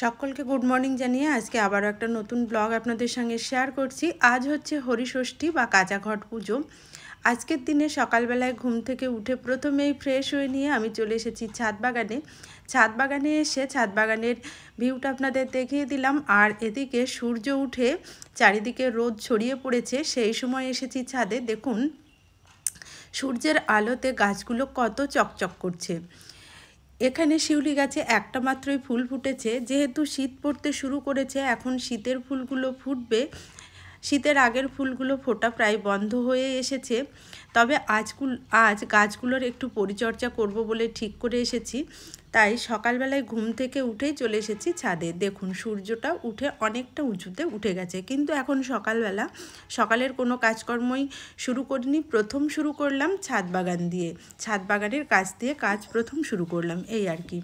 সকলকে good morning জানিয়ে আজকে আবারও একটা নতুন ব্লগ আপনাদের সঙ্গে শেয়ার করছি। আজ হচ্ছে হরিষষ্ঠী বা কাঁচা ঘট পুজো। আজকের দিনে সকালবেলায় ঘুম থেকে উঠে প্রথমেই ফ্রেশ হয়ে নিয়ে আমি চলে এসেছি ছাদ বাগানে। ছাদ বাগানে এসে ছাদ বাগানের ভিউটা আপনাদের দেখিয়ে দিলাম। আর এদিকে সূর্য উঠে চারিদিকে রোদ ছড়িয়ে পড়েছে, সেই সময় এসেছি ছাদে। দেখুন সূর্যের আলোতে গাছগুলো কত চকচক করছে। এখানে শিউলি গাছে একটা মাত্রই ফুল ফুটেছে। যেহেতু শীত পড়তে শুরু করেছে, এখন শীতের ফুলগুলো ফুটবে। শীতের আগের ফুলগুলো ফোটা প্রায় বন্ধ হয়ে এসেছে। তবে আজ গাছগুলোর একটু পরিচর্যা করব বলে ঠিক করে এসেছি। তাই সকালবেলায় ঘুম থেকে উঠেই চলে এসেছি ছাদে। দেখুন সূর্যটা উঠে অনেকটা উঁচুতে উঠে গেছে, কিন্তু এখন সকালবেলা, সকালের কোনো কাজকর্মই শুরু করিনি। প্রথম শুরু করলাম ছাদ বাগান দিয়ে, ছাদ বাগানের কাজ দিয়ে কাজ প্রথম শুরু করলাম, এই আর কি।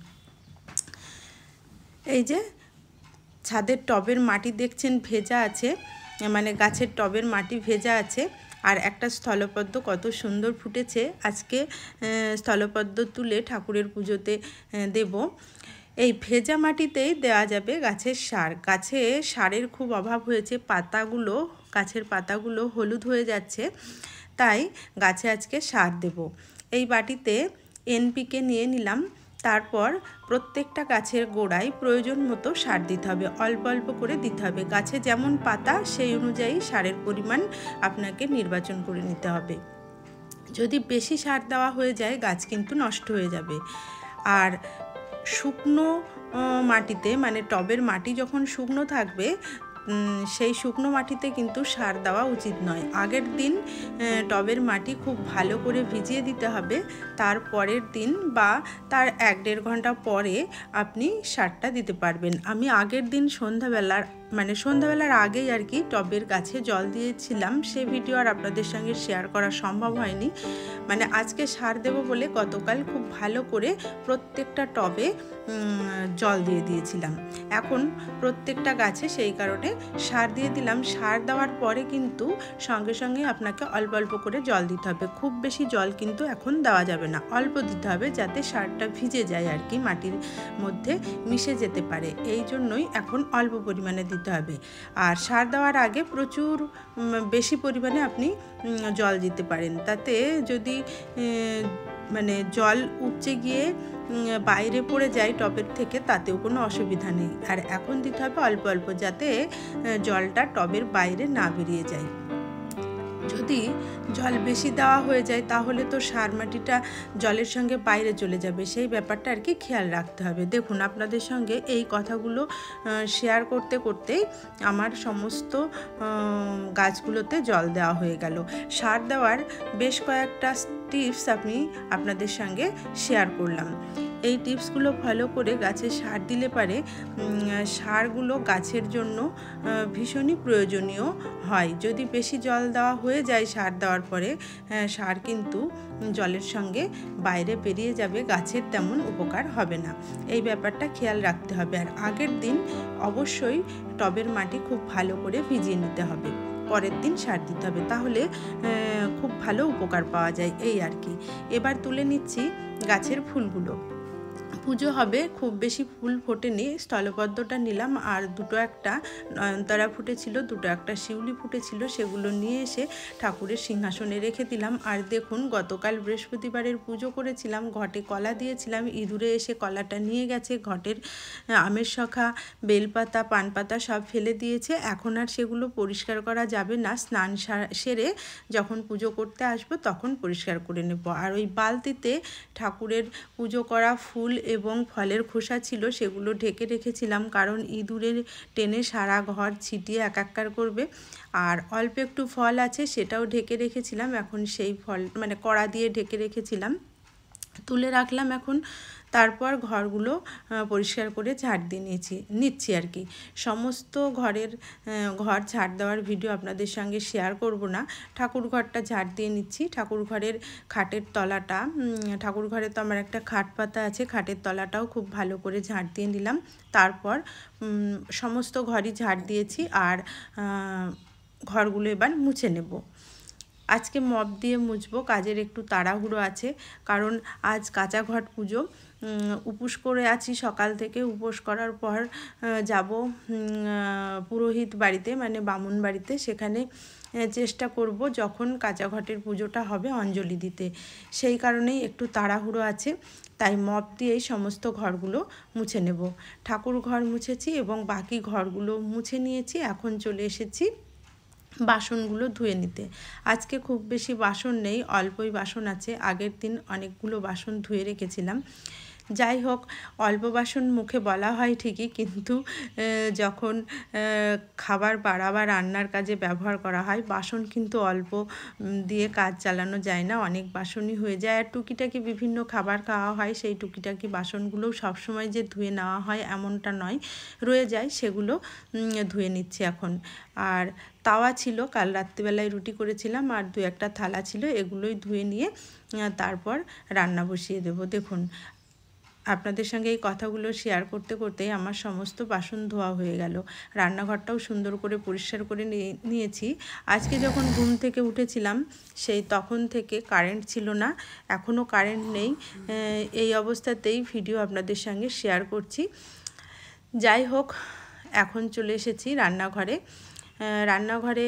এই যে ছাদের টবের মাটি দেখছেন ভেজা আছে, মানে গাছের টবের মাটি ভেজা আছে। আর একটা স্থলপদ্ম কত সুন্দর ফুটেছে। আজকে স্থলপদ্ম তুলে ঠাকুরের পুজোতে দেব। এই ভেজা মাটিতেই দেওয়া যাবে গাছের সার। গাছে সারের খুব অভাব হয়েছে, পাতাগুলো, গাছের পাতাগুলো হলুদ হয়ে যাচ্ছে, তাই গাছে আজকে সার দেব। এই বাটিতে NPK নিয়ে নিলাম। তারপর প্রত্যেকটা গাছের গোড়ায় প্রয়োজন মতো সার দিতে হবে, অল্প অল্প করে দিতে হবে। গাছে যেমন পাতা সেই অনুযায়ী সারের পরিমাণ আপনাকে নির্বাচন করে নিতে হবে। যদি বেশি সার দেওয়া হয়ে যায় গাছ কিন্তু নষ্ট হয়ে যাবে। আর শুকনো মাটিতে, মানে টবের মাটি যখন শুকনো থাকবে, সেই শুকনো মাটিতে কিন্তু সার দেওয়া উচিত নয়। আগের দিন টবের মাটি খুব ভালো করে ভিজিয়ে দিতে হবে। তার পরের দিন বা তার 1-1.5 ঘন্টা পরে আপনি সারটা দিতে পারবেন। আমি আগের দিন সন্ধ্যাবেলার আগেই আর কি টবের গাছে জল দিয়েছিলাম। সে ভিডিও আর আপনাদের সঙ্গে শেয়ার করা সম্ভব হয়নি। মানে আজকে সার দেব বলে গতকাল খুব ভালো করে প্রত্যেকটা টবে জল দিয়ে দিয়েছিলাম। এখন প্রত্যেকটা গাছে সেই কারণে সার দিয়ে দিলাম। সার দেওয়ার পরে কিন্তু সঙ্গে সঙ্গে আপনাকে অল্প অল্প করে জল দিতে হবে। খুব বেশি জল কিন্তু এখন দেওয়া যাবে না, অল্প দিতে হবে, যাতে সারটা ভিজে যায় আর কি, মাটির মধ্যে মিশে যেতে পারে। এই জন্যই এখন অল্প পরিমাণে দিতে হবে। আর সার দেওয়ার আগে প্রচুর বেশি পরিমাণে আপনি জল দিতে পারেন। তাতে যদি মানে জল উপচে গিয়ে বাইরে পড়ে যায় টবের থেকে, তাতেও কোনো অসুবিধা নেই। আর এখন দিতে হবে অল্প অল্প, যাতে জলটা টবের বাইরে না বেরিয়ে যায়। যদি জল বেশি দেওয়া হয়ে যায় তাহলে তো সার মাটিটা জলের সঙ্গে বাইরে চলে যাবে, সেই ব্যাপারটা আর কি খেয়াল রাখতে হবে। দেখুন আপনাদের সঙ্গে এই কথাগুলো শেয়ার করতে করতেই আমার সমস্ত গাছগুলোতে জল দেওয়া হয়ে গেল। সার দেওয়ার বেশ কয়েকটা টিপস আমি আপনাদের সঙ্গে শেয়ার করলাম। এই টিপসগুলো ফলো করে গাছে সার দিলে পারে সারগুলো গাছের জন্য ভীষণই প্রয়োজনীয় হয়। যদি বেশি জল দেওয়া হয়ে যায় সার দেওয়ার পরে, সার কিন্তু জলের সঙ্গে বাইরে বেরিয়ে যাবে, গাছের তেমন উপকার হবে না। এই ব্যাপারটা খেয়াল রাখতে হবে। আর আগের দিন অবশ্যই টবের মাটি খুব ভালো করে ভিজিয়ে নিতে হবে, পরের দিন সার দিতে হবে, তাহলে খুব ভালো উপকার পাওয়া যায়, এই আর কি। এবার তুলে নিচ্ছি গাছের ফুলগুলো। পুজো হবে, খুব বেশি ফুল ফোটেনি, স্থলপদ্মটা নিলাম, আর একটা নয়নতারা ফুটেছিল, একটা শিউলি ফুটেছিল, সেগুলো নিয়ে এসে ঠাকুরের সিংহাসনে রেখে দিলাম। আর দেখুন গতকাল বৃহস্পতিবারের পুজো করেছিলাম, ঘটে কলা দিয়েছিলাম, ইঁদুরে এসে কলাটা নিয়ে গেছে। ঘটের আমের শখা, বেলপাতা, পানপাতা সব ফেলে দিয়েছে। এখন আর সেগুলো পরিষ্কার করা যাবে না, স্নান সেরে যখন পুজো করতে আসবো তখন পরিষ্কার করে নেব। আর ওই বালতিতে ঠাকুরের পুজো করা ফুল এবং ফলের খোসা ছিল, সেগুলো ঢেকে রেখেছিলাম, কারণ ইঁদুরের টেনে সারা ঘর ছিটিয়ে একাকার করবে। আর অল্প একটু ফল আছে, সেটাও ঢেকে রেখেছিলাম। এখন সেই ফল কড়া দিয়ে ঢেকে রেখেছিলাম, তুলে রাখলাম এখন। তারপর ঘরগুলো পরিষ্কার করে ঝাড় দিয়ে নিচ্ছি আর কি। সমস্ত ঘর ঝাড় দেওয়ার ভিডিও আপনাদের সঙ্গে শেয়ার করব না। ঠাকুর ঘরটা ঝাড় দিয়ে নিচ্ছি। ঠাকুর ঘরের খাটের তলাটা, ঠাকুর ঘরে তো আমার একটা খাট পাতা আছে, খাটের তলাটাও খুব ভালো করে ঝাড় দিয়ে নিলাম। তারপর সমস্ত ঘরই ঝাড় দিয়েছি। আর ঘরগুলো এবার মুছে নেব। আজকে মপ দিয়ে মুছবো, কাজের একটু তাড়াহুড়ো আছে, কারণ আজ কাঁচা ঘট পুজো। উপোস করে আছি সকাল থেকে। উপোস করার পর যাব পুরোহিত বাড়িতে, মানে বামুন বাড়িতে। সেখানে চেষ্টা করব যখন কাঁচা ঘটের পুজোটা হবে অঞ্জলি দিতে। সেই কারণেই একটু তাড়াহুড়ো আছে, তাই মপ দিয়েই সমস্ত ঘরগুলো মুছে নেব। ঠাকুর ঘর মুছেছি এবং বাকি ঘরগুলো মুছে নিয়েছি। এখন চলে এসেছি বাসনগুলো ধুয়ে নিতে। আজকে খুব বেশি বাসন নেই, অল্পই বাসন আছে। আগের দিন অনেকগুলো বাসন ধুয়ে রেখেছিলাম। যাই হোক, অল্প বাসন মুখে বলা হয় ঠিকই, কিন্তু যখন খাবার বাড়া বা রান্নার কাজে ব্যবহার করা হয় বাসন কিন্তু অল্প দিয়ে কাজ চালানো যায় না, অনেক বাসনই হয়ে যায়। আর টুকিটাকি বিভিন্ন খাবার খাওয়া হয়, সেই টুকিটাকি বাসনগুলোও সবসময় যে ধুয়ে নেওয়া হয় এমনটা নয়, রয়ে যায়, সেগুলো ধুয়ে নিচ্ছি এখন। আর তাওয়া ছিল, কাল রাত্রিবেলায় রুটি করেছিলাম, আর 2-1টা থালা ছিল, এগুলোই ধুয়ে নিয়ে তারপর রান্না বসিয়ে দেব। দেখুন, আপনাদের সঙ্গে এই কথাগুলো শেয়ার করতে করতেই আমার সমস্ত বাসন ধোয়া হয়ে গেল। রান্নাঘরটাও সুন্দর করে পরিষ্কার করে নিয়েছি। আজকে যখন ঘুম থেকে উঠেছিলাম সেই তখন থেকে কারেন্ট ছিল না, এখনও কারেন্ট নেই। এই অবস্থাতেই ভিডিও আপনাদের সঙ্গে শেয়ার করছি। যাই হোক, এখন চলে এসেছি রান্নাঘরে। রান্নাঘরে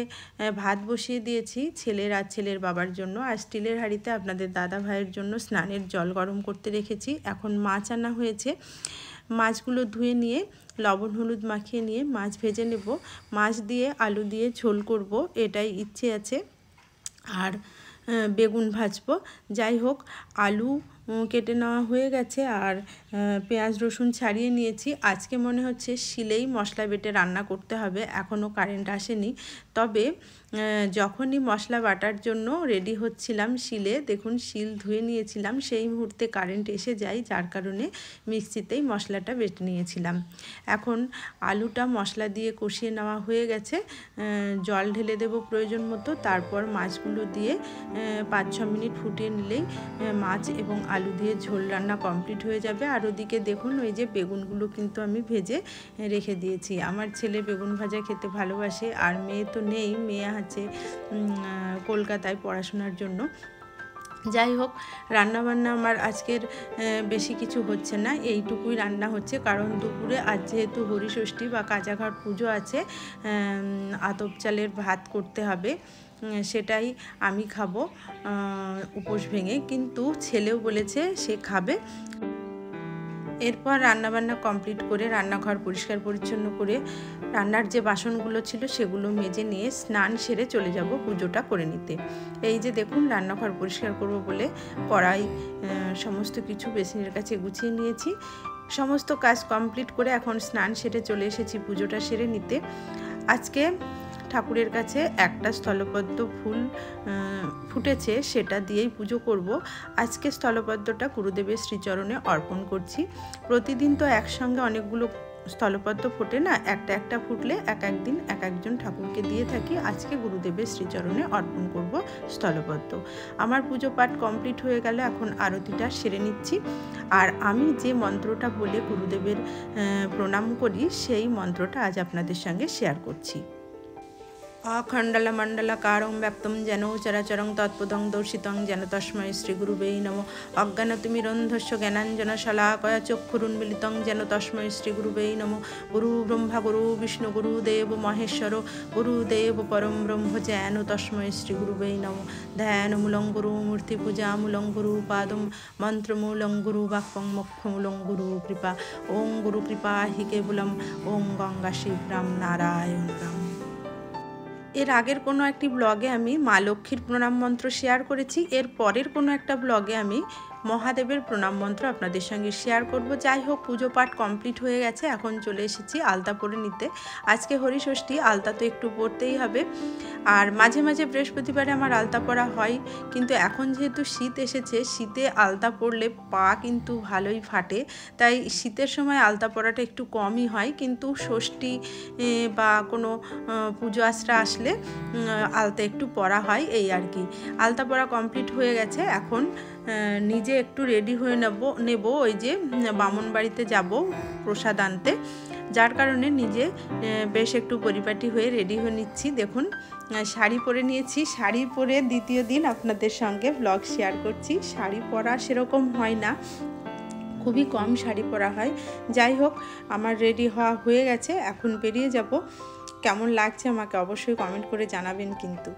ভাত বসিয়ে দিয়েছি ছেলের আর ছেলের বাবার জন্য। আর স্টিলের হাঁড়িতে আপনাদের দাদা ভাইয়ের জন্য স্নানের জল গরম করতে রেখেছি। এখন মাছ আনা হয়েছে, মাছগুলো ধুয়ে নিয়ে লবণ হলুদ মাখিয়ে নিয়ে মাছ ভেজে নেব। মাছ দিয়ে আলু দিয়ে ঝোল করব, এটাই ইচ্ছে আছে। আর বেগুন ভাজবো। যাই হোক, আলু কেটে নেওয়া হয়ে গেছে আর পেঁয়াজ রসুন ছাড়িয়ে নিয়েছি। আজকে মনে হচ্ছে শিলেই মশলা বেটে রান্না করতে হবে, এখনও কারেন্ট আসেনি। তবে যখনই মশলা বাটার জন্য রেডি হচ্ছিলাম শিলে, দেখুন শিল ধুয়ে নিয়েছিলাম, সেই মুহূর্তে কারেন্ট এসে যায়, যার কারণে মিক্সিতেই মশলাটা বেটে নিয়েছিলাম। এখন আলুটা মশলা দিয়ে কষিয়ে নেওয়া হয়ে গেছে, জল ঢেলে দেব প্রয়োজন মতো। তারপর মাছগুলো দিয়ে 5-6 মিনিট ফুটিয়ে নিলেই মাছ এবং আলু দিয়ে ঝোল রান্না কমপ্লিট হয়ে যাবে। আর ওদিকে দেখুন, ওই যে বেগুনগুলো কিন্তু আমি ভেজে রেখে দিয়েছি। আমার ছেলে বেগুন ভাজা খেতে ভালোবাসে, আর মেয়ে তো নেই, মেয়ে আছে কলকাতায় পড়াশোনার জন্য। যাই হোক, রান্নাবান্না আমার আজকের বেশি কিছু হচ্ছে না, এইটুকুই রান্না হচ্ছে। কারণ দুপুরে আজ যেহেতু হরিষষ্ঠী বা কাঁচাঘাট পুজো আছে, আতপ চালের ভাত করতে হবে, সেটাই আমি খাবো উপোস ভেঙে, কিন্তু ছেলেও বলেছে সে খাবে। এরপর রান্নাবান্না কমপ্লিট করে রান্নাঘর পরিষ্কার পরিচ্ছন্ন করে রান্নার যে বাসনগুলো ছিল সেগুলো মেজে নিয়ে স্নান সেরে চলে যাব পুজোটা করে নিতে। এই যে দেখুন, রান্নাঘর পরিষ্কার করব বলে কড়াই সমস্ত কিছু বেসিনের কাছে গুছিয়ে নিয়েছি। সমস্ত কাজ কমপ্লিট করে এখন স্নান সেরে চলে এসেছি পুজোটা সেরে নিতে। আজকে ঠাকুরের কাছে একটা স্থলপদ্ম ফুল ফুটেছে, সেটা দিয়েই পুজো করব। আজকে স্থলপদ্মটা গুরুদেবের শ্রীচরণে অর্পণ করছি। প্রতিদিন তো একসঙ্গে অনেকগুলো স্থলপদ্ম ফোটে না, একটা একটা ফুটলে এক একদিন এক একজন ঠাকুরকে দিয়ে থাকি। আজকে গুরুদেবের শ্রীচরণে অর্পণ করব স্থলপদ্ম। আমার পুজো পাঠ কমপ্লিট হয়ে গেল, এখন আরতিটা সেরে নিচ্ছি। আর আমি যে মন্ত্রটা বলে গুরুদেবের প্রণাম করি, সেই মন্ত্রটা আজ আপনাদের সঙ্গে শেয়ার করছি। अखण्डलमण्डलकारं व्याप्तं जेन चराचरं तत्पदं दर्शितं जेन तस्मै श्रीगुरुवे नमः। अज्ञानतिमिरन्धस्य ज्ञानाञ्जनशलाकया चक्षुरुन्मीलितं जेन तस्मै श्रीगुरुवे नमः। गुरु ब्रह्मा गुरु विष्णु गुरुदेव महेश्वर गुरुदेव परं ब्रह्म जेन तस्मै श्रीगुरुवे नमः। ध्यानमूलं गुरुमूर्तिपूजामूलं गुरुपादं मन्त्रमूलं गुरुवाक्यं मोक्षमूलं गुरुकृपा। ओं गुरुकृपा हि केवलम् ओं गंगा शिवराम नारायण राम। এর আগের কোনো একটি ব্লগে আমি মা লক্ষ্মীর প্রণাম মন্ত্র শেয়ার করেছি, এর পরের কোনো একটা ব্লগে আমি মহাদেবের প্রণাম মন্ত্র আপনাদের সঙ্গে শেয়ার করব। যাই হোক, পুজো পাঠ কমপ্লিট হয়ে গেছে, এখন চলে এসেছি আলতা পরে নিতে। আজকে হরিষষ্ঠী, আলতা তো একটু পরতেই হবে। আর মাঝে মাঝে বৃহস্পতিবারে আমার আলতা পরা হয়, কিন্তু এখন যেহেতু শীত এসেছে, শীতে আলতা পরলে পা কিন্তু ভালোই ফাটে, তাই শীতের সময় আলতা পরাটা একটু কমই হয়। কিন্তু ষষ্ঠী বা কোনো পুজো আশ্রা আসলে আলতা একটু পরা হয়, এই আর কি। আলতা পরা কমপ্লিট হয়ে গেছে, এখন নিজে একটু রেডি হয়ে নেব ওই যে বামুন বাড়িতে যাব প্রসাদ আনতে, যার কারণে নিজে বেশ একটু পরিপাটি হয়ে রেডি হয়ে নিচ্ছি। দেখুন, শাড়ি পরে নিয়েছি, শাড়ি পরে দ্বিতীয় দিন আপনাদের সঙ্গে ব্লগ শেয়ার করছি। শাড়ি পরা সেরকম হয় না, খুবই কম শাড়ি পরা হয়। যাই হোক, আমার রেডি হওয়া হয়ে গেছে, এখন বেরিয়ে যাব। কেমন লাগছে আমাকে অবশ্যই কমেন্ট করে জানাবেন। কিন্তু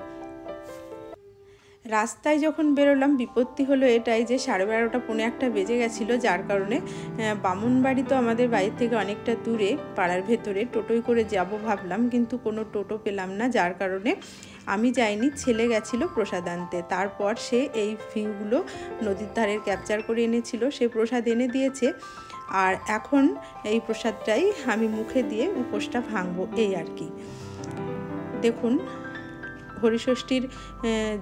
রাস্তায় যখন বেরোলাম বিপত্তি হলো এটাই যে 12:30 পৌনে 1 বেজে গেছিলো, যার কারণে বামুনবাড়ি তো আমাদের বাড়ি থেকে অনেকটা দূরে, পাড়ার ভেতরে টোটোয় করে যাব ভাবলাম, কিন্তু কোনো টোটো পেলাম না, যার কারণে আমি যাইনি। ছেলে গেছিলো প্রসাদ আনতে। তারপর সে এই ভিউগুলো নদীর ধারের ক্যাপচার করে এনেছিল, সে প্রসাদ এনে দিয়েছে। আর এখন এই প্রসাদটাই আমি মুখে দিয়ে উপোসটা ভাঙবো, এই আর কি। দেখুন, হরিষষ্ঠীর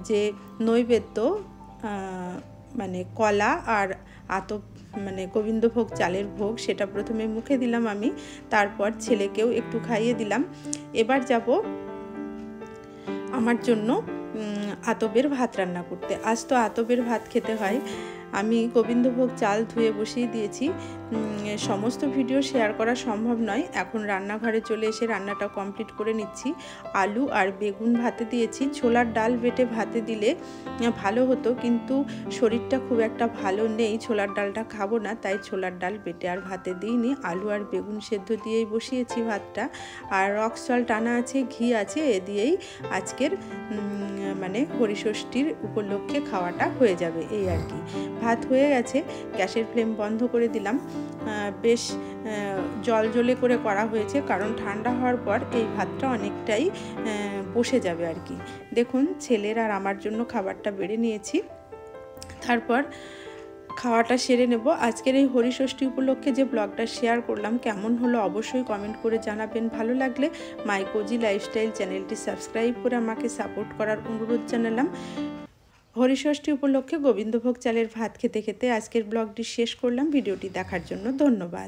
যে নৈবেদ্য, মানে কলা আর আতপ মানে গোবিন্দভোগ চালের ভোগ, সেটা প্রথমে মুখে দিলাম আমি, তারপর ছেলেকেও একটু খাইয়ে দিলাম। এবার যাব আমার জন্য আতপের ভাত রান্না করতে। আজ তো আতপের ভাত খেতে হয়। আমি গোবিন্দভোগ চাল ধুয়ে বসিয়ে দিয়েছি। সমস্ত ভিডিও শেয়ার করা সম্ভব নয়। এখন রান্নাঘরে চলে এসে রান্নাটা কমপ্লিট করে নিচ্ছি। আলু আর বেগুন ভাতে দিয়েছি। ছোলার ডাল বেটে ভাতে দিলে ভালো হতো, কিন্তু শরীরটা খুব একটা ভালো নেই, ছোলার ডালটা খাবো না, তাই ছোলার ডাল বেটে আর ভাতে দিইনি। আলু আর বেগুন সেদ্ধ দিয়েই বসিয়েছি ভাতটা। আর রক সল্ট আনা আছে, ঘি আছে, এ দিয়েই আজকের মানে হরিষষ্ঠীর উপলক্ষে খাওয়াটা হয়ে যাবে, এই আর কি। ভাত হয়ে গেছে, গ্যাসের ফ্লেম বন্ধ করে দিলাম। বেশ জলে করে করা হয়েছে, কারণ ঠান্ডা হওয়ার পর এই ভাতটা অনেকটাই বসে যাবে আর কি। দেখুন, ছেলের আর আমার জন্য খাবারটা বেড়ে নিয়েছি, তারপর খাওয়াটা সেরে নেব। আজকের এই হরিষষ্ঠী উপলক্ষে যে ব্লগটা শেয়ার করলাম কেমন হলো অবশ্যই কমেন্ট করে জানাবেন। ভালো লাগলে মাই কোজি লাইফস্টাইল চ্যানেলটি সাবস্ক্রাইব করে আমাকে সাপোর্ট করার অনুরোধ জানালাম। হরিষষ্ঠী উপলক্ষে গোবিন্দভোগ চালের ভাত খেতে খেতে আজকের ব্লগটি শেষ করলাম। ভিডিওটি দেখার জন্য ধন্যবাদ।